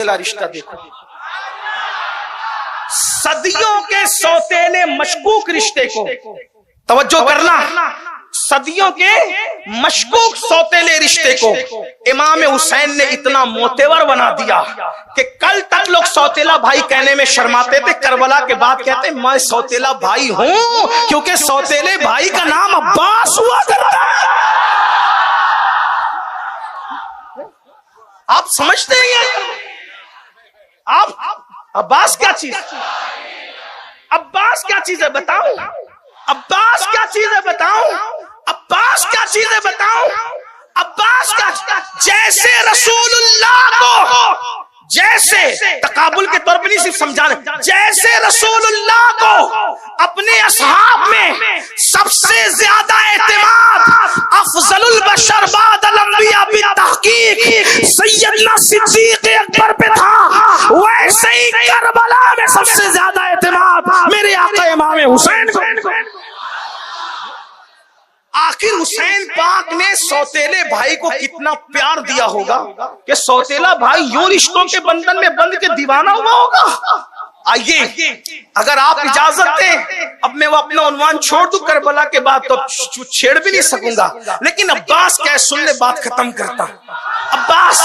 رشتہ دیکھو، صدیوں کے سوتیلے مشکوک رشتے کو توجہ کرنا، صدیوں کے مشکوک سوتیلے رشتے کو امام حسین نے اتنا معتبر بنا دیا کہ کل تک لوگ سوتیلا بھائی کہنے میں شرماتے تھے، کربلا کے بعد کہتے میں سوتیلا بھائی ہوں، کیونکہ سوتیلے بھائی کا نام عباس ہوا کرتا ہے۔ آپ سمجھتے ہیں آپ عباس کیا چیز، عباس کیا چیز ہے بتاؤں، عباس کیا چیز ہے بتاؤں، عباس کیا چیز ہے بتاؤں، عباس کیا، جیسے رسول اللہ کو، جیسے تقابل کے طور پر نہیں صرف سمجھانے، جیسے رسول اللہ کو اپنے اصحاب میں سب سے زیادہ اعتماد افضل البشر بعد الانبیاء بالتحقیق سیدنا صدیق اکبر پہ تھا، ویسے ہی کربلا میں سب سے زیادہ اعتماد میرے آقا امام حسین کو۔ آخر حسین پاک نے سوتیلے بھائی کو کتنا پیار دیا ہوگا کہ سوتیلا بھائی یوں رشتوں کے بندھن میں بند کے دیوانہ ہوا ہوگا۔ آئیے اگر آپ اجازت دیں اب میں وہ اپنا عنوان چھوڑ دوں، کربلا کے بعد تو چھیڑ بھی نہیں سکوں گا، لیکن عباس کیا ہے سن لے، بات ختم کرتا ہوں۔ عباس،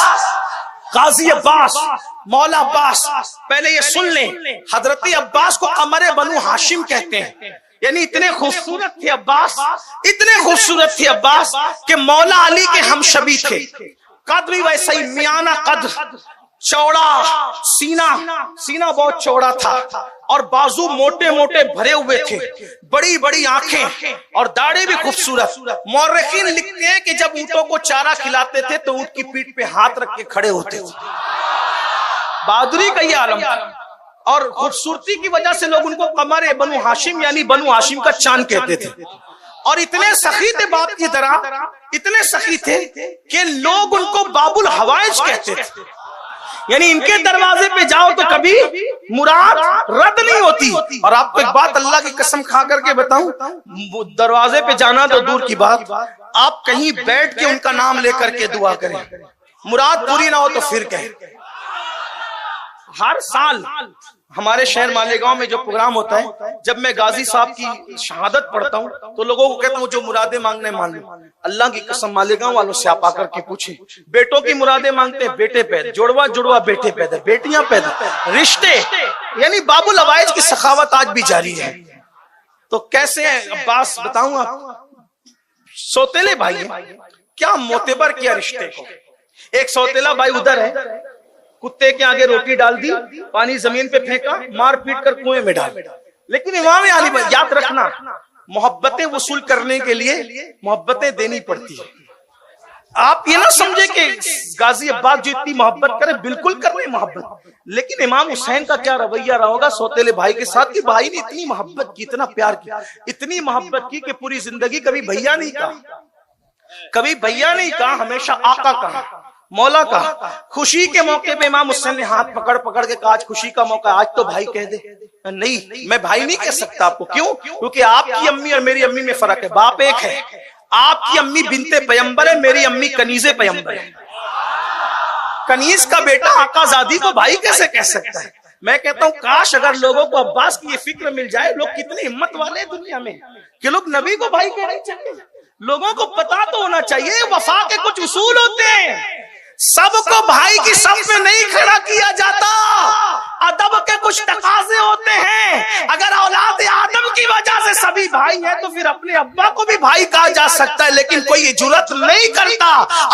غازی عباس، مولا عباس، پہلے یہ سن لیں، حضرت عباس کو قمر بنو ہاشم کہتے ہیں، یعنی اتنے خوبصورت تھے عباس، اتنے خوبصورت تھے عباس کہ مولا علی کے ہم شبی تھے، قد بھی ویسا ہی میانہ قد، چوڑا سینہ بہت چوڑا تھا، اور بازو موٹے موٹے بھرے ہوئے تھے، بڑی بڑی آنکھیں اور داڑھی بھی خوبصورت۔ مورخین لکھتے ہیں کہ جب اونٹوں کو چارہ کھلاتے تھے تو اونٹ کی پیٹھ پہ ہاتھ رکھ کے کھڑے ہوتے تھے، بہادری کا یہ عالم تھا، اور خوبصورتی کی وجہ سے لوگ ان کو قمر بنو ہاشم یعنی بنو ہاشم کا چاند کہتے تھے، اور اتنے سخی تھے بات کی طرح، اتنے سخی تھے کہ لوگ ان کو باب الحوائج کہتے تھے، یعنی ان کے دروازے پہ جاؤ تو کبھی مراد رد نہیں ہوتی۔ اور آپ کو ایک بات اللہ کی قسم کھا کر کے بتاؤں، دروازے پہ جانا تو دور کی بات، آپ کہیں بیٹھ کے ان کا نام لے کر کے دعا کریں، مراد پوری نہ ہو تو پھر کہیں۔ ہر سال ہمارے شہر مالیگاؤں میں جو پروگرام ہوتا ہے، جب میں غازی صاحب کی شہادت پڑھتا ہوں تو لوگوں کو کہتا ہوں جو مرادیں مانگنے مان لو، اللہ کی قسم مالیگاؤں والوں سے آپ آ کر کے پوچھیں، بیٹوں کی مرادیں مانگتے ہیں، بیٹے پیدا، جڑوا بیٹے پیدا، بیٹیاں پیدا، رشتے، یعنی باب الحوائج کی سخاوت آج بھی جاری ہے۔ تو کیسے ہیں عباس بتاؤں آپ، سوتیلے بھائی ہیں، کیا معتبر کیا رشتے کو۔ ایک سوتیلا بھائی ادھر ہے، کتے کے آگے روٹی ڈال دی، پانی زمین پہ پھینکا، مار پیٹ کر کنویں میں ڈال۔ لیکن امام علی بھائی یاد رکھنا، محبتیں وصول کرنے کے لیے محبتیں دینی پڑتی ہے۔ آپ یہ نہ سمجھے کہ غازی عباس جو اتنی محبت کرے، بالکل کرنے محبت، لیکن امام حسین کا کیا رویہ رہا ہوگا سوتیلے بھائی کے ساتھ کہ بھائی نے اتنی محبت کی، اتنا پیار کیا، اتنی محبت کی کہ پوری زندگی کبھی بھیا نہیں کہا، کبھی بھیا نہیں کہا، ہمیشہ آقا کہا، مولا کا۔ خوشی کے موقع پہ امام حسین نے ہاتھ پکڑ کے کہا آج خوشی کا موقع، آج تو بھائی کہہ دے۔ نہیں، میں بھائی نہیں کہہ سکتا آپ کو، کیوں؟ کیونکہ آپ کی امی اور میری امی میں فرق ہے، باپ ایک ہے، آپ کی امی بنت پیمبر ہے، میری امی کنیز پیمبر ہے۔ کنیز کا بیٹا آقا زادی کو بھائی کیسے کہہ سکتا ہے؟ میں کہتا ہوں کاش اگر لوگوں کو عباس کی یہ فکر مل جائے، لوگ کتنے ہمت والے ہیں دنیا میں کہ لوگ نبی کو بھائی کہنا چاہتے ہیں۔ لوگوں کو پتا تو ہونا چاہیے وفا کے کچھ اصول ہوتے ہیں، سب کو بھائی کی صف میں نہیں کھڑا کیا جاتا، ادب کے کچھ تقاضے ہوتے ہیں۔ اگر اولاد آدم کی وجہ سے سبھی بھائی ہیں تو پھر اپنے ابا کو بھی بھائی کہا جا سکتا ہے، لیکن کوئی جرات نہیں کرتا۔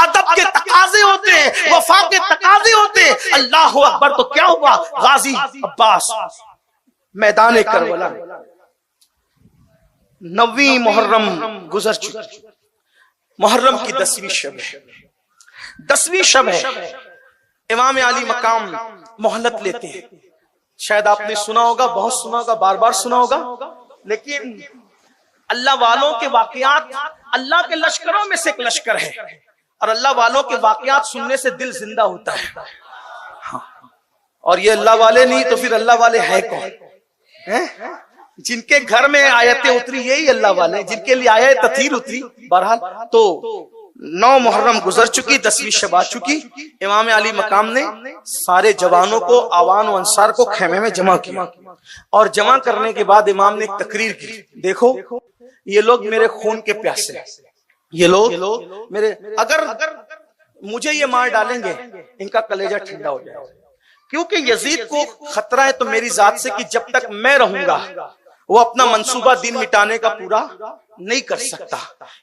ادب کے تقاضے ہوتے ہیں، وفا کے تقاضے ہوتے ہیں۔ اللہ اکبر، تو کیا ہوا؟ غازی عباس میدان کربلا، 9 محرم گزر چکی، محرم کی 10ویں شب ہے، 10ویں شب ہے، امام علی مقام مہلت لیتے ہیں۔ شاید آپ نے سنا ہوگا، بہت سنا ہوگا، بار بار سنا ہوگا، لیکن اللہ والوں کے واقعات اللہ کے لشکروں میں سے ایک لشکر ہے، اور اللہ والوں کے واقعات سننے سے دل زندہ ہوتا ہے۔ اور یہ اللہ والے نہیں تو پھر اللہ والے ہے کون؟ جن کے گھر میں آیتیں اتری یہی اللہ والے، جن کے لیے آیت تطہیر اتری۔ بہرحال تو 9 محرم گزر چکی، 10ویں شب آ چکی، امام علی مقام نے سارے جوانوں کو، آوان و انصار کو خیمے میں جمع کیا، اور جمع کرنے کے بعد امام نے ایک تقریر کی، دیکھو یہ لوگ میرے خون کے پیاسے، یہ لوگ میرے، اگر مجھے یہ مار ڈالیں گے ان کا کلیجہ ٹھنڈا ہو جائے گا، کیونکہ یزید کو خطرہ ہے تو میری ذات سے کہ جب تک میں رہوں گا وہ اپنا منصوبہ دین مٹانے کا پورا نہیں کر سکتا،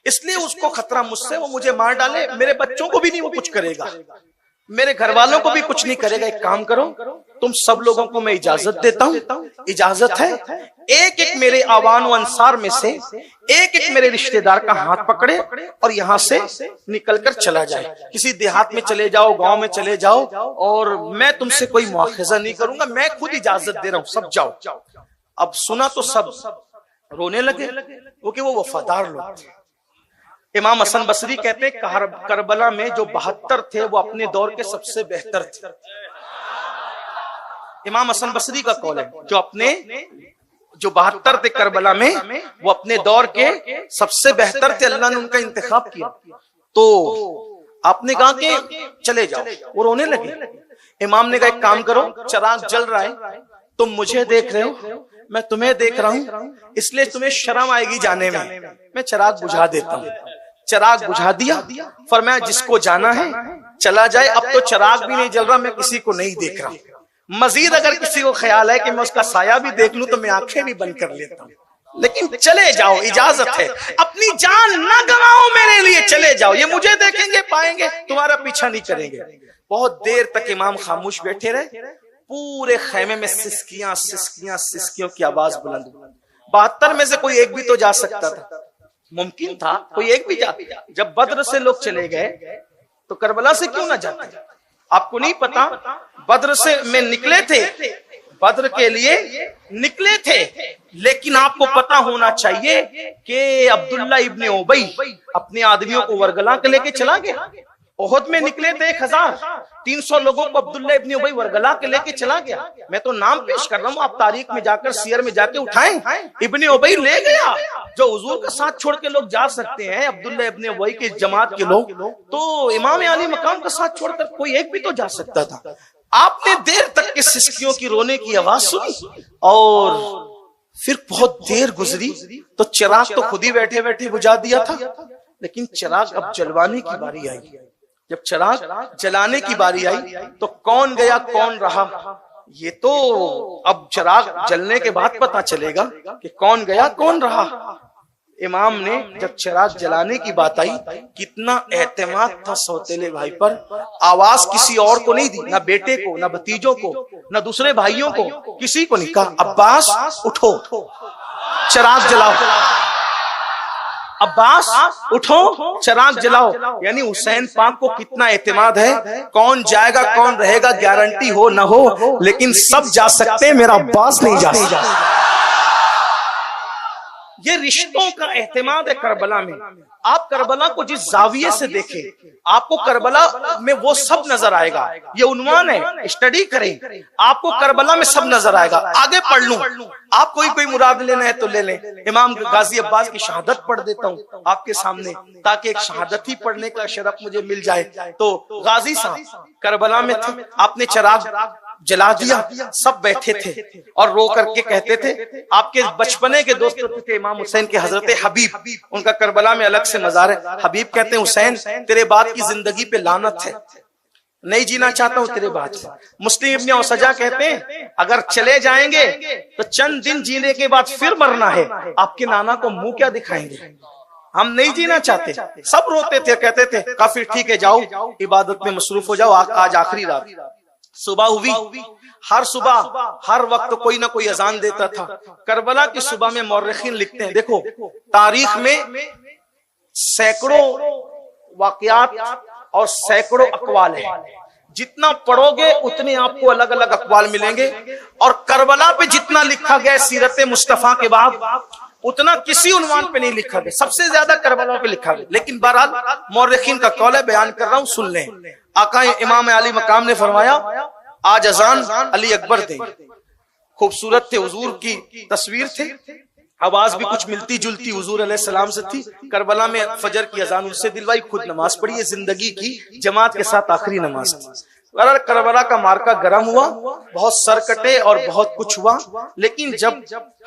اس لیے اس کو خطرہ مجھ سے، وہ مجھے مار ڈالے، میرے بچوں کو بھی نہیں وہ کچھ کرے گا، میرے گھر والوں کو بھی کچھ نہیں کرے گا۔ ایک کام کرو، تم سب لوگوں کو میں اجازت دیتا ہوں، اجازت ہے، ایک ایک میرے آوان و انصار میں سے ایک ایک میرے رشتہ دار کا ہاتھ پکڑے اور یہاں سے نکل کر چلا جائے، کسی دیہات میں چلے جاؤ، گاؤں میں چلے جاؤ، اور میں تم سے کوئی مواخذہ نہیں کروں گا، میں خود اجازت دے رہا ہوں، سب جاؤ۔ اب سنا تو سب رونے لگے، کیونکہ وہ وفادار لوگ تھے۔ امام حسن بصری کہتے ہیں کربلا میں جو 72 تھے وہ اپنے دور کے سب سے بہتر تھے۔ امام حسن بصری کا قول ہے، جو 72 تھے کربلا میں وہ اپنے دور کے سب سے بہتر تھے، اللہ نے ان کا انتخاب کیا۔ تو آپ نے کہا کہ چلے جاؤ، وہ رونے لگے۔ امام نے کہا ایک کام کرو، چراغ جل رہا ہے، تم مجھے دیکھ رہے ہو، میں تمہیں دیکھ رہا ہوں، اس لیے تمہیں شرم آئے گی جانے میں چراغ بجھا دیتا ہوں۔ چراغ بجھا دیا، فرمایا جس کو جانا ہے چلا جائے، اب تو چراغ بھی نہیں جل رہا، میں کسی کو نہیں دیکھ رہا، مزید اگر کسی کو خیال ہے کہ میں اس کا سایہ بھی دیکھ لوں تو میں آنکھیں بھی بند کر لیتا ہوں، لیکن چلے جاؤ، اجازت ہے، اپنی جان نہ گنواؤ میرے لیے، چلے جاؤ، یہ مجھے دیکھیں گے، پائیں گے، تمہارا پیچھا نہیں کریں گے۔ بہت دیر تک امام خاموش بیٹھے رہے، پورے خیمے میں سسکیوں کی آواز بلند ہوئی۔ 72 میں سے کوئی ایک بھی تو جا سکتا تھا، ممکن تھا کوئی ایک بھی جاتا۔ جب بدر سے لوگ چلے گئے تو کربلا سے کیوں نہ جاتے؟ آپ کو نہیں پتا، بدر سے میں نکلے تھے، بدر کے لیے نکلے تھے، لیکن آپ کو پتا ہونا چاہیے کہ عبداللہ ابن ابی اپنے آدمیوں کو ورگلا کے لے کے چلا گیا۔ احد میں نکلے تھے 1300 لوگوں کو عبداللہ ابن ابی ورگلا کے لے کے چلا گیا۔ میں تو نام پیش کر رہا ہوں، آپ تاریخ میں جا کر سیر میں جا کے اٹھائیں، ابن ابی لے گیا۔ جو حضور کا ساتھ چھوڑ کے لوگ جا سکتے ہیں، عبداللہ ابن ابی کی جماعت کے لوگ، تو امام علی مقام کا ساتھ چھوڑ کر کوئی ایک بھی تو جا سکتا تھا۔ آپ نے دیر تک کے سسکیوں کی رونے کی آواز سنی، اور پھر بہت دیر گزری تو چراغ تو خود ہی بیٹھے بیٹھے بجھا دیا تھا، لیکن چراغ اب جلوانے کی باری آئی۔ جب چراغ جلانے کی باری آئی تو کون گیا کون رہا، یہ تو اب چراغ جلنے کے بعد پتا چلے گا کہ کون گیا کون رہا۔ امام نے جب چراغ جلانے کی بات آئی، کتنا اعتماد تھا سوتیلے بھائی پر، آواز کسی اور کو نہیں دی، نہ بیٹے کو، نہ بھتیجوں کو، نہ دوسرے بھائیوں کو، کسی کو نہیں کہا عباس اٹھو چراغ جلاؤ، عباس اٹھو چراغ جلاؤ۔ یعنی حسین پاک کو کتنا اعتماد ہے، کون جائے گا کون رہے گا گارنٹی ہو نہ ہو، لیکن سب جا سکتے، میرا عباس نہیں جا سکتا۔ یہ رشتوں کا اعتماد ہے کربلا میں۔ آپ کربلا کو جس زاویے سے دیکھیں، آپ کو کربلا میں وہ سب نظر آئے گا۔ یہ عنوان ہے، اسٹڈی کریں، آپ کو کربلا میں سب نظر آئے گا۔ آگے پڑھ لوں، آپ کوئی مراد لینا ہے تو لے لیں۔ امام غازی عباس کی شہادت پڑھ دیتا ہوں آپ کے سامنے، تاکہ ایک شہادت ہی پڑھنے کا شرف مجھے مل جائے۔ تو غازی صاحب کربلا میں تھے، آپ نے چراغ جلا دیا، سب بیٹھے تھے اور رو کر کے کہتے تھے، آپ کے بچپنے کے دوست تھے امام حسین کے حضرت حبیب، ان کا کربلا میں الگ سے مزار ہے۔ حبیب کہتے ہیں حسین تیرے بعد کی زندگی پہ لعنت ہے، نہیں جینا چاہتا ہوں تیرے بعد۔ مسلم ابن اوسجا کہتے ہیں اگر چلے جائیں گے تو چند دن جینے کے بعد پھر مرنا ہے، آپ کے نانا کو منہ کیا دکھائیں گے، ہم نہیں جینا چاہتے۔ سب روتے تھے، کہتے تھے کافی ٹھیک ہے جاؤ عبادت میں مصروف ہو جاؤ، آج آخری رات۔ صبح ہوئی، ہر صبح ہر وقت کوئی نہ کوئی اذان دیتا تھا۔ کربلا کی صبح میں مورخین لکھتے ہیں، دیکھو تاریخ میں سینکڑوں واقعات اور سینکڑوں اقوال ہیں، جتنا پڑھو گے اتنے آپ کو الگ الگ اقوال ملیں گے، اور کربلا پہ جتنا لکھا گیا سیرت مصطفیٰ کے بعد اتنا کسی عنوان پہ نہیں لکھا گیا، سب سے زیادہ کربلا پہ لکھا گیا۔ لیکن بہرحال مورخین کا قول ہے، بیان کر رہا ہوں، سن لیں۔ آقا امام علی مقام نے فرمایا آج اذان علی اکبر دیں، خوبصورت تھے، حضور کی تصویر تھے، آواز بھی کچھ ملتی جلتی حضور علیہ السلام سے تھی. کربلا میں فجر کی اذان ان سے دلوائی, خود نماز پڑھی. یہ زندگی کی جماعت کے ساتھ آخری نماز تھی. کربلا کا مارکا گرم ہوا, بہت سر کٹے اور بہت کچھ ہوا, لیکن جب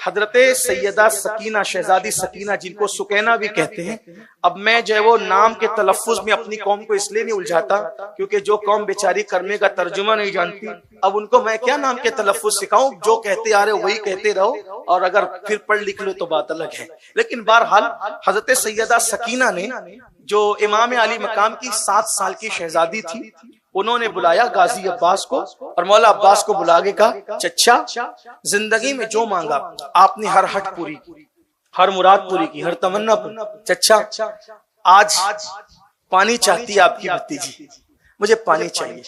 حضرت سیدہ سکینہ, شہزادی سکینہ جن کو سکینہ بھی کہتے ہیں, اب میں جو ہے وہ نام کے تلفظ میں اپنی قوم کو اس لیے نہیں الجھاتا کیونکہ جو قوم بیچاری کرنے کا ترجمہ نہیں جانتی, اب ان کو میں کیا نام کے تلفظ سکھاؤں, جو کہتے آ رہے وہی کہتے رہو, اور اگر پھر پڑھ لکھ لو تو بات الگ ہے. لیکن بہرحال حضرت سیدہ سکینہ نے, جو امام علی مقام کی 7 سال کی شہزادی تھی, انہوں نے بلایا غازی عباس کو اور مولا عباس کو بلا کے کہا, چچا زندگی میں جو مانگا آپ نے ہر ہٹ پوری کی, ہر مراد پوری کی, ہر تمنا پوری. چچا آج پانی چاہتی ہے آپ کی بھتیجی, مجھے پانی چاہیے.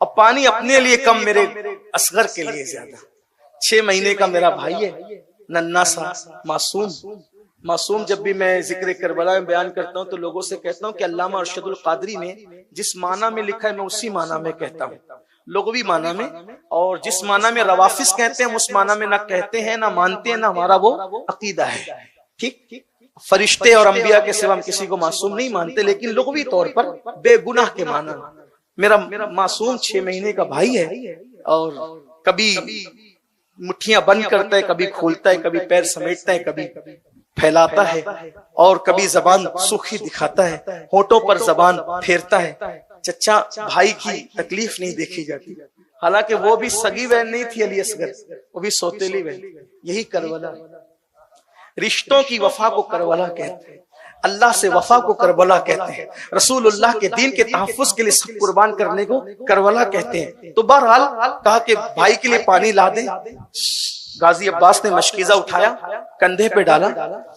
اور پانی اپنے لیے کم, میرے اصغر کے لیے زیادہ. 6 مہینے کا میرا بھائی ہے, ننھا سا معصوم. جب بھی میں ذکر کربلا میں بیان کرتا ہوں تو لوگوں سے کہتا ہوں کہ علامہ ارشد القادری نے جس معنی میں لکھا ہے میں اسی معنی میں کہتا ہوں, لغوی معنی میں. اور جس معنی میں روافظ کہتے ہیں اس معنی میں نہ کہتے ہیں, نہ مانتے ہیں, نہ ہمارا وہ عقیدہ ہے. ٹھیک, فرشتے اور انبیاء کے سوا ہم کسی کو معصوم نہیں مانتے, لیکن لغوی طور پر بے گناہ کے معنی. میرا معصوم 6 مہینے کا بھائی ہے, اور کبھی مٹھیاں بند کرتا ہے, کبھی کھولتا ہے, کبھی پیر سمیٹتا ہے, کبھی پھیلاتا ہے, اور کبھی زبان سوکھی دکھاتا ہے, ہونٹوں پر زبان پھیرتا ہے. چچا بھائی کی تکلیف نہیں دیکھی جاتی, حالانکہ وہ بھی سگی بہن نہیں تھی علی اصغر, وہ بھی سوتیلی بہن. یہی کربلا, رشتوں کی وفا کو کربلا کہتے ہیں, اللہ سے وفا کو کربلا کہتے ہیں, رسول اللہ کے دین کے تحفظ کے لیے سب قربان کرنے کو کربلا کہتے ہیں. تو بہرحال کہا کہ بھائی کے لیے پانی لا دیں. غازی عباس نے مشکیزہ اٹھایا, کندھے پہ ڈالا,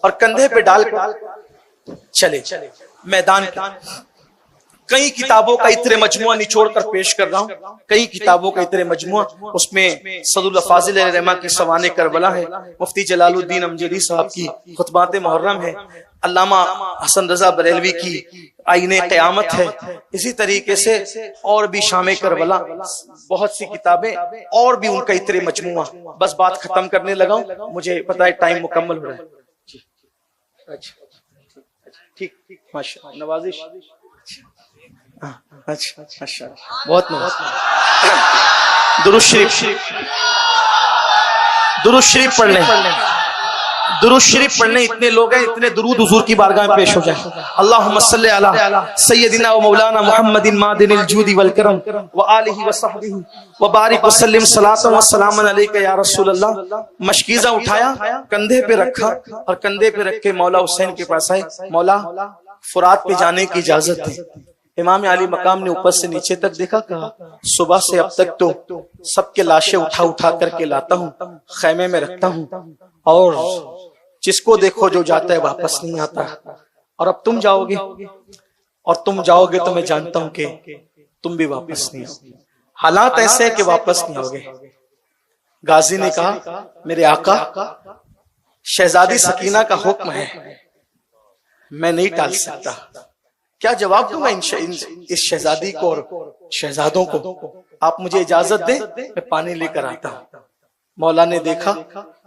اور کندھے پہ ڈال کر چلے میدان پہ. کئی کتابوں کا اتنے مجموعہ نچوڑ کر پیش کر رہا ہوں, کئی کتابوں کا اتنے مجموعہ. اس میں صد الافاضل رحمہ کی سوانح کربلا ہے, مفتی جلال الدین امجدی صاحب کی خطبات محرم ہے, علامہ حسن رضا بریلوی کی آئین قیامت ہے, اسی طریقے سے اور بھی شام کربلا, بہت سی کتابیں, اور بھی ان کا اتنے مجموعہ. بس بات ختم کرنے لگا ہوں, مجھے پتا ہے ٹائم مکمل ہو رہا ہے. ٹھیک, ماشاءاللہ, نوازش. اچھا, بہت درود شریف پڑھ لیں. درود شریف پڑھنے اتنے لوگ ہیں, اتنے درود حضور کی بارگاہ میں پیش ہو جائیں. اللہم صلی علی سیدنا و مولانا محمد معدن الجود والکرم وآلہ وصحبہ وبارک وسلم صلاۃ و سلام علیک یا رسول اللہ. مشکیزہ اٹھایا, کندھے پہ رکھا, اور کندھے پہ رکھ کے مولا حسین کے پاس آئے. مولا فرات پہ جانے کی اجازت دی. امام علی مقام نے اوپر سے نیچے تک دیکھا, کہا صبح سے اب تک تو سب کے لاشیں اٹھا کر کے لاتا ہوں, خیمے میں رکھتا ہوں, اور جس کو دیکھو جو جاتا ہے واپس نہیں آتا, اور اب تم جاؤ گے, اور تم جاؤ گے تو میں جانتا ہوں کہ تم بھی واپس نہیں آؤ. حالات ایسے ہیں کہ واپس نہیں آؤ گے. غازی نے کہا میرے آقا, شہزادی سکینہ کا حکم ہے, میں نہیں ٹال سکتا. کیا جواب دوں میں اس شہزادی کو اور شہزادوں کو؟ آپ مجھے اجازت دیں, میں پانی لے کر آتا ہوں. مولا نے دیکھا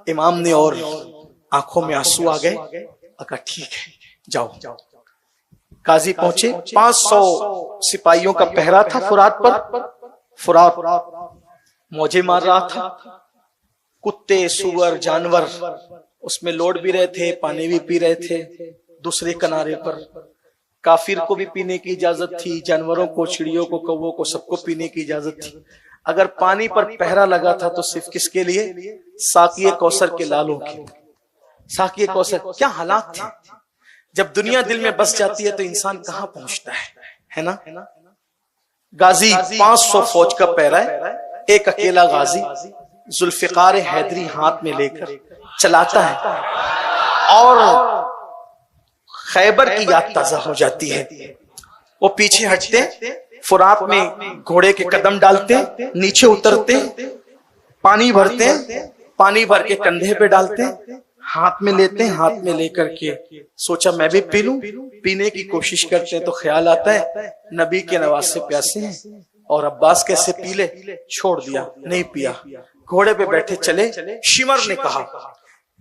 امام نے, اور آنکھوں میں آنسو آ گئے. کہا ٹھیک ہے جاؤ. قاضی پہنچے, 500 سپاہیوں کا پہرا تھا فرات پر. فرات موجے مار رہا تھا, کتے سور جانور اس میں لوٹ بھی رہے تھے, پانی بھی پی رہے تھے. دوسرے کنارے پر کافر کو بھی پینے کی اجازت تھی, جانوروں کو, چڑیوں کو, کووں کو, سب کو پینے کی اجازت تھی. اگر پانی پر پہرا لگا تھا تو صرف کس کے لیے؟ ساقی کوثر کے لالوں کے. ساقی کوثر, کیا حالات تھے. جب دنیا دل میں بس جاتی ہے تو انسان کہاں پہنچتا ہے نا. غازی 500 فوج کا پہرا ہے, ایک اکیلا غازی ذوالفقار حیدری ہاتھ میں لے کر چلاتا ہے, اور خیبر کی یاد تازہ ہو جاتی ہے. وہ پیچھے ہٹتے, فرات میں گھوڑے کے قدم ڈالتے, نیچے اترتے, پانی بھرتے, پانی بھر کے کندھے پہ ڈالتے, ہاتھ میں لیتے, ہاتھ میں لے کر کے سوچا میں بھی پی لوں. پینے کی کوشش کرتے ہیں تو خیال آتا ہے نبی کے نواسے پیاسے ہیں, اور عباس کیسے پی لے. چھوڑ دیا, نہیں پیا. گھوڑے پہ بیٹھے چلے. شمر نے کہا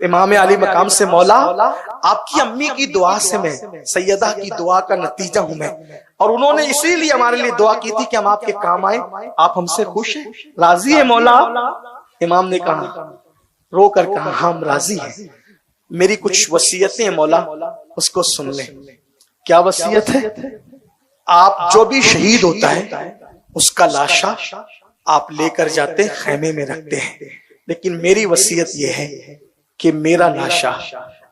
امام علی مقام سے مولا آپ کی امی کی دعا سے میں سیدہ کی دعا کا نتیجہ ہوں میں، اور انہوں نے اسی لیے ہمارے لیے دعا کی تھی کہ ہم آپ کے کام آئے، آپ ہم سے خوش ہیں، راضی ہیں مولا؟ امام نے کہا رو کر کہا ہاں ہم راضی ہیں، میری کچھ وصیتیں ہیں مولا، اس کو سن لیں۔ کیا وصیت ہے؟ آپ جو بھی شہید ہوتا ہے اس کا لاشا آپ لے کر جاتے خیمے میں رکھتے ہیں، لیکن میری وصیت یہ ہے کہ میرا لاشا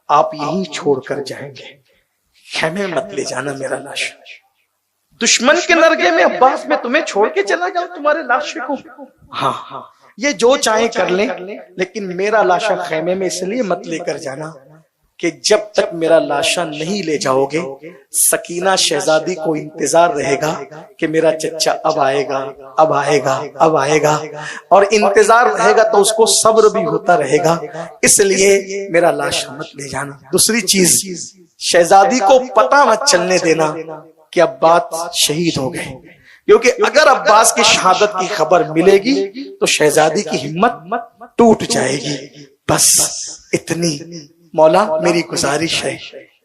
آپ یہیں چھوڑ کر جائیں گے، خیمے میں مت لے جانا میرا لاشا۔ دشمن کے نرگے میں عباس میں تمہیں چھوڑ کے چلا جاؤ تمہارے لاشے کو؟ ہاں یہ جو چاہیں کر لیں، لیکن میرا لاشا خیمے میں اس لیے مت لے کر جانا کہ جب تک میرا لاشا نہیں لے جاؤ گے سکینہ شہزادی کو انتظار رہے گا کہ میرا چچا اب آئے گا، اب آئے گا، اب آئے گا، اور انتظار رہے گا تو اس کو صبر بھی ہوتا رہے گا، اس لیے میرا لاشا مت لے جانا۔ دوسری چیز، شہزادی کو پتہ مت چلنے دینا کہ عباس شہید ہو گئے، کیونکہ اگر عباس کی شہادت کی خبر ملے گی تو شہزادی کی ہمت ٹوٹ جائے گی۔ بس اتنی مولا میری گزارش ہے۔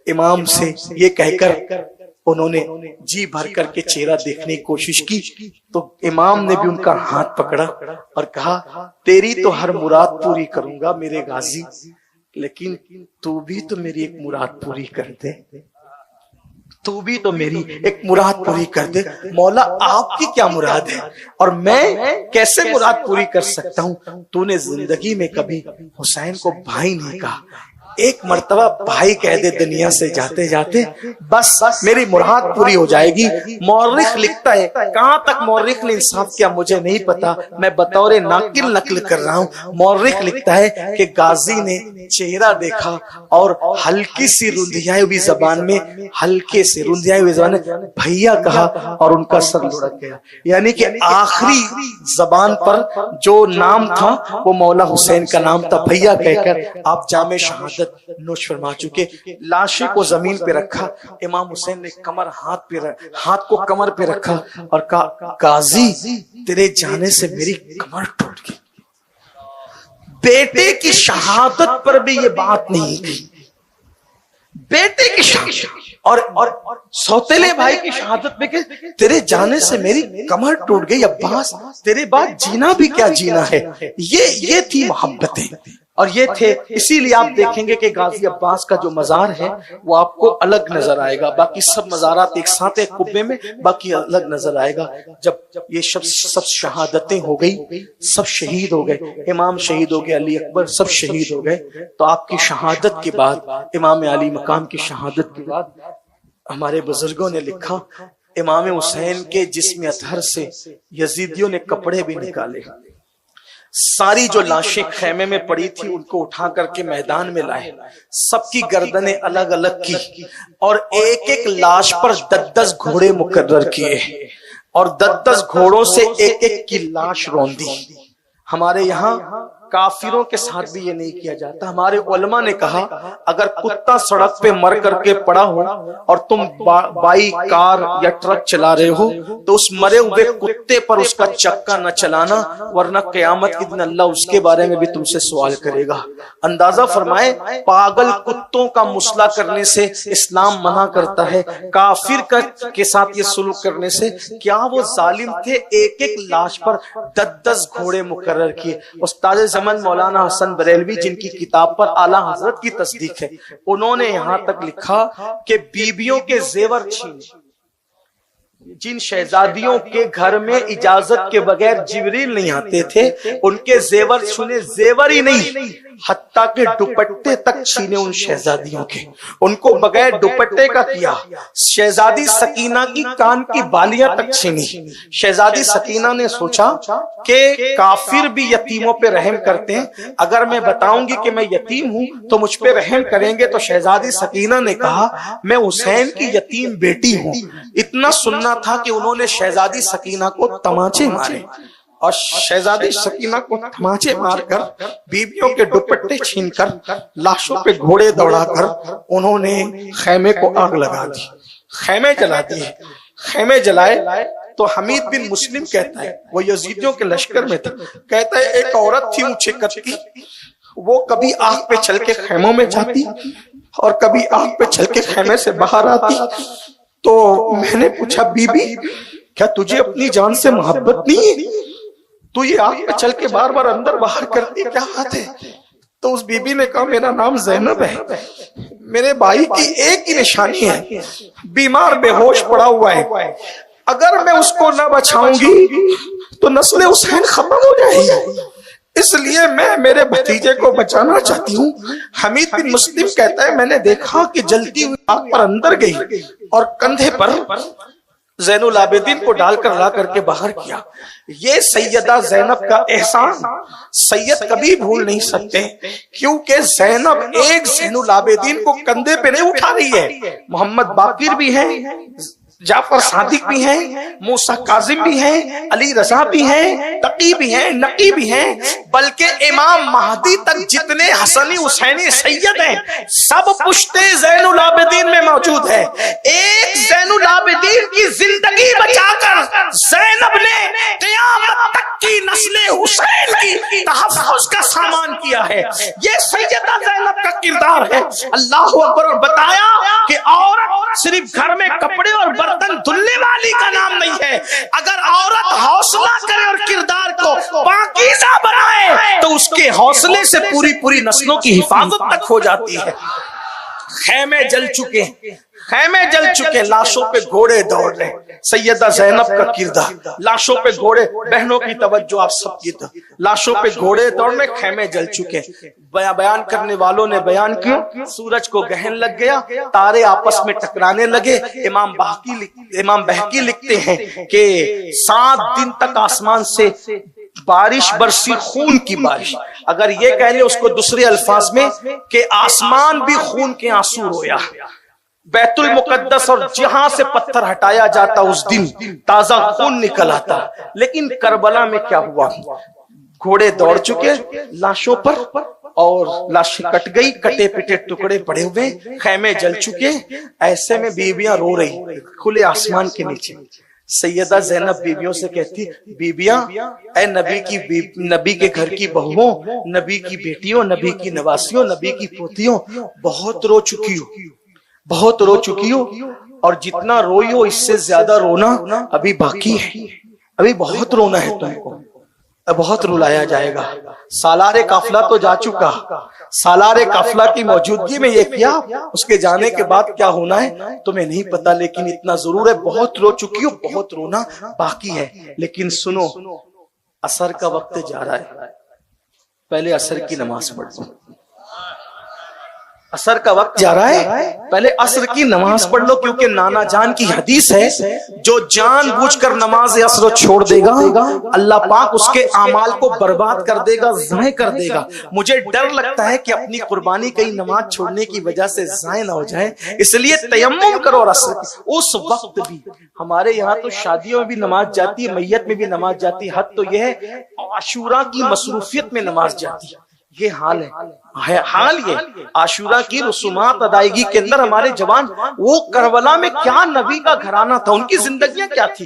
امام سے یہ کہہ کر انہوں نے جی بھر کر کے چہرہ دیکھنے کی کوشش کی تو امام نے بھی ان کا ہاتھ پکڑا اور کہا تیری تو ہر مراد پوری کروں گا میرے غازی، لیکن تو بھی تو میری ایک مراد پوری کر دے، تو بھی تو میری ایک مراد پوری کر دے۔ مولا آپ کی کیا مراد ہے اور میں کیسے مراد پوری کر سکتا ہوں؟ تو نے زندگی میں کبھی حسین کو بھائی نہیں کہا، ایک مرتبہ بھائی کہہ دے دنیا سے جاتے جاتے، بس میری مراد پوری ہو جائے گی۔ مورخ لکھتا ہے، کہاں تک مورخ نے انصاف کیا مجھے نہیں پتا، میں بطور ناقل نقل کر رہا ہوں۔ مورخ لکھتا ہے کہ غازی نے چہرہ دیکھا اور ہلکی سی رندھیائی ہوئی زبان میں، ہلکے سے رندھیائی ہوئی زبان میں بھیا کہا اور ان کا سر لڑک گیا، یعنی کہ آخری زبان پر جو نام تھا وہ مولا حسین کا نام تھا۔ بھیا کہہ کر آپ جامِ شہادت نوش فرما چکے۔ لاشے کو زمین پہ رکھا، امام حسین نے ہاتھ کو کمر پہ رکھا اور کہا غازی تیرے جانے سے میری کمر ٹوٹ گئی۔ بیٹے کی شہادت پر بھی یہ بات نہیں تھی، بیٹے کی شہادت اور سوتیلے بھائی کی شہادت میں کہ تیرے جانے سے میری کمر ٹوٹ گئی، عباس تیرے بعد جینا بھی کیا جینا ہے۔ یہ تھی محبتیں اور یہ تھے، اسی لیے آپ دیکھیں گے کہ غازی عباس کا جو مزار ہے وہ آپ کو الگ نظر آئے گا، باقی سب مزارات ایک ساتھ ایک قبے میں، باقی الگ نظر آئے گا۔ جب یہ سب شہادتیں ہو گئی، سب شہید ہو گئے، امام شہید ہو گئے، علی اکبر سب شہید ہو گئے، تو آپ کی شہادت کے بعد، امام علی مقام کی شہادت کے بعد ہمارے بزرگوں نے لکھا امام حسین کے جسم اطہر سے یزیدیوں نے کپڑے بھی نکالے، ساری جو لاشیں خیمے میں پڑی تھی ان کو اٹھا کر کے میدان میں لائے، سب کی گردنیں الگ الگ کی اور ایک ایک لاش پر 10 گھوڑے مقرر کیے اور 10 گھوڑوں سے ایک ایک کی لاش روندی۔ ہمارے یہاں کافروں کے ساتھ بھی یہ نہیں کیا جاتا۔ ہمارے علماء نے کہا اگر کتا سڑک پہ مر کر کے پڑا ہو اور تم بائک، کار یا ٹرک چلا رہے ہو تو اس مرے ہوئے کتے پر اس کا چکا نہ چلانا، ورنہ قیامت کے دن اللہ اس کے بارے میں بھی تم سے سوال کرے گا۔ اندازہ فرمائے پاگل کتوں کا مسئلہ کرنے سے اسلام منع کرتا ہے، کافر کے ساتھ یہ سلوک کرنے سے۔ کیا وہ ظالم تھے؟ ایک ایک لاش پر 10 گھوڑے مقرر کیے۔ استاد زمن مولانا حسن بریلوی جن کی کتاب پر اعلیٰ حضرت کی تصدیق ہے، انہوں نے یہاں تک لکھا کہ بیویوں کے زیور چھینے، جن شہزادیوں کے گھر میں اجازت کے بغیر جبریل نہیں آتے تھے ان کے زیور چھینے، زیور ہی نہیں حتیٰ کہ دوپٹے تک چھینے ان شہزادیوں کے، ان کو بغیر دوپٹے کا کیا۔ شہزادی سکینہ کی کان کی بالیاں تک چھینی۔ شہزادی سکینہ نے سوچا کہ کافر بھی یتیموں پہ رحم کرتے ہیں، اگر میں بتاؤں گی کہ میں یتیم ہوں تو مجھ پہ رحم کریں گے، تو شہزادی سکینہ نے کہا میں حسین کی یتیم بیٹی ہوں۔ اتنا سننا تھا کہ انہوں نے شہزادی سکینہ کو تماچے مارے اور شہزادی سکینہ کو تماچے مار کر بیویوں کے دوپٹے چھین کر لاشوں پہ گھوڑے دوڑا کر انہوں نے خیمے کو آگ لگا دی، خیمے جلا دیے۔ خیمے جلائے تو حمید بن مسلم کہتا ہے، وہ یزیدیوں کے لشکر میں تھا، کہتا ہے ایک عورت تھی اونچے قد کی، وہ کبھی آگ پہ چل کے خیموں میں جاتی اور کبھی آگ پہ چل کے خیمے سے باہر آتی. تو میں نے پوچھا بی بی کیا تجھے اپنی جان سے محبت نہیں ہے؟ تو یہ آگ پہ چل کے بار بار اندر باہر کرتی کیا بات ہے؟ تو اس بی بی نے کہا میرا نام زینب ہے، میرے بھائی کی ایک ہی نشانی ہے، بیمار بے ہوش پڑا ہوا ہے، اگر میں اس کو نہ بچاؤں گی تو نسل حسین ختم ہو جائے گی، اس لیے میں میرے بھتیجے کو بچانا چاہتی ہوں. حمید بن مسلم کہتا ہے میں نے دیکھا کہ جلتی ہوئی آگ پر اندر گئی اور کندھے پر زین العابدین کو ڈال کر لا کر کے باہر کیا. یہ سیدہ زینب کا احسان سید کبھی بھول نہیں سکتے، کیونکہ زینب ایک زین العابدین کو کندھے پہ نہیں اٹھا رہی ہے. محمد باقر بھی ہیں، جعفر صادق بھی ہیں، موسیٰ کاظم بھی ہیں، علی رضا بھی ہیں، تقی بھی ہیں، نقی بھی ہیں، بلکہ امام مہدی تک جتنے حسنی حسینی سید ہیں سب پشتے زین العابدین میں موجود ہے. ایک زین العابدین کی زندگی بچا کر زینب نے قیامت تک کی نسل حسین کی تحفظ کا سامان کیا ہے. یہ سیدہ زینب کا کردار ہے. اللہ اکبر. اور بتایا کہ عورت صرف گھر میں کپڑے اور برتن دھلنے والی کا نام نہیں ہے. اگر عورت حوصلہ کرے اور کردار کو پاکیزہ بنائے تو اس کے حوصلے سے پوری نسلوں کی حفاظت تک ہو جاتی ہے. خیمے جل چکے، خیمے جل چکے، لاشوں پہ گھوڑے دوڑ رہے. سیدہ زینب کا کردار، لاشوں پہ گھوڑے. بہنوں کی توجہ آپ سب کی طرف. لاشوں پہ گھوڑے دوڑنے، خیمے جل چکے. بیان کرنے والوں نے بیان کیا سورج کو گہن لگ گیا، تارے آپس میں ٹکرانے لگے. امام بہقی لکھتے ہیں کہ 7 دن تک آسمان سے بارش برسی، خون کی بارش. اگر یہ کہہ لیں اس کو دوسرے الفاظ میں کہ آسمان بھی خون کے آنسو رویا. بیت المقدس اور جہاں سے پتھر ہٹایا جاتا اس دن تازہ خون نکل آتا. لیکن کربلا میں کیا ہوا؟ گھوڑے دوڑ چکے لاشوں پر اور لاشیں کٹ گئی، کٹے پٹے ٹکڑے پڑے ہوئے، خیمے جل چکے. ایسے میں بیویاں رو رہی کھلے آسمان کے نیچے. سیدہ زینب بیویوں سے کہتی بیویاں اے نبی کے گھر کی بہووں، نبی کی بیٹیوں، نبی کی نواسیوں، نبی کی پوتیوں، بہت رو چکی ہو، بہت رو چکی ہو، اور جتنا روئی ہو اس سے زیادہ رونا ابھی باقی ہے. ابھی بہت رونا ہے تم کو، بہت رلایا جائے گا. سالار قافلہ تو جا چکا، سالار قافلہ کی موجودگی میں یہ کیا، اس کے جانے کے بعد کیا ہونا ہے تمہیں نہیں پتا. لیکن اتنا ضرور ہے بہت رو چکی ہو، بہت رونا باقی ہے. لیکن سنو، عصر کا وقت جا رہا ہے، پہلے عصر کی نماز پڑھ لو. عصر کا وقت جا رہا ہے، پہلے عصر کی نماز پڑھ لو. کیونکہ نانا جان کی حدیث ہے جو جان بوجھ کر نماز عصر چھوڑ دے گا اللہ پاک اس کے اعمال کو برباد کر دے گا، ضائع کر دے گا. مجھے ڈر لگتا ہے کہ اپنی قربانی کہیں نماز چھوڑنے کی وجہ سے ضائع نہ ہو جائے، اس لیے تیمم کرو. اور عصر اس وقت بھی ہمارے یہاں تو شادیوں میں بھی نماز جاتی ہے، میت میں بھی نماز جاتی ہے. حد تو یہ ہے عاشوراء کی مصروفیت میں نماز جاتی ہے. یہ حال ہے، حال یہ عاشوراء کی رسومات ادائیگی کے اندر ہمارے جوان، وہ کربلا میں کیا نبی کا گھرانہ تھا، ان کی زندگیاں کیا تھی.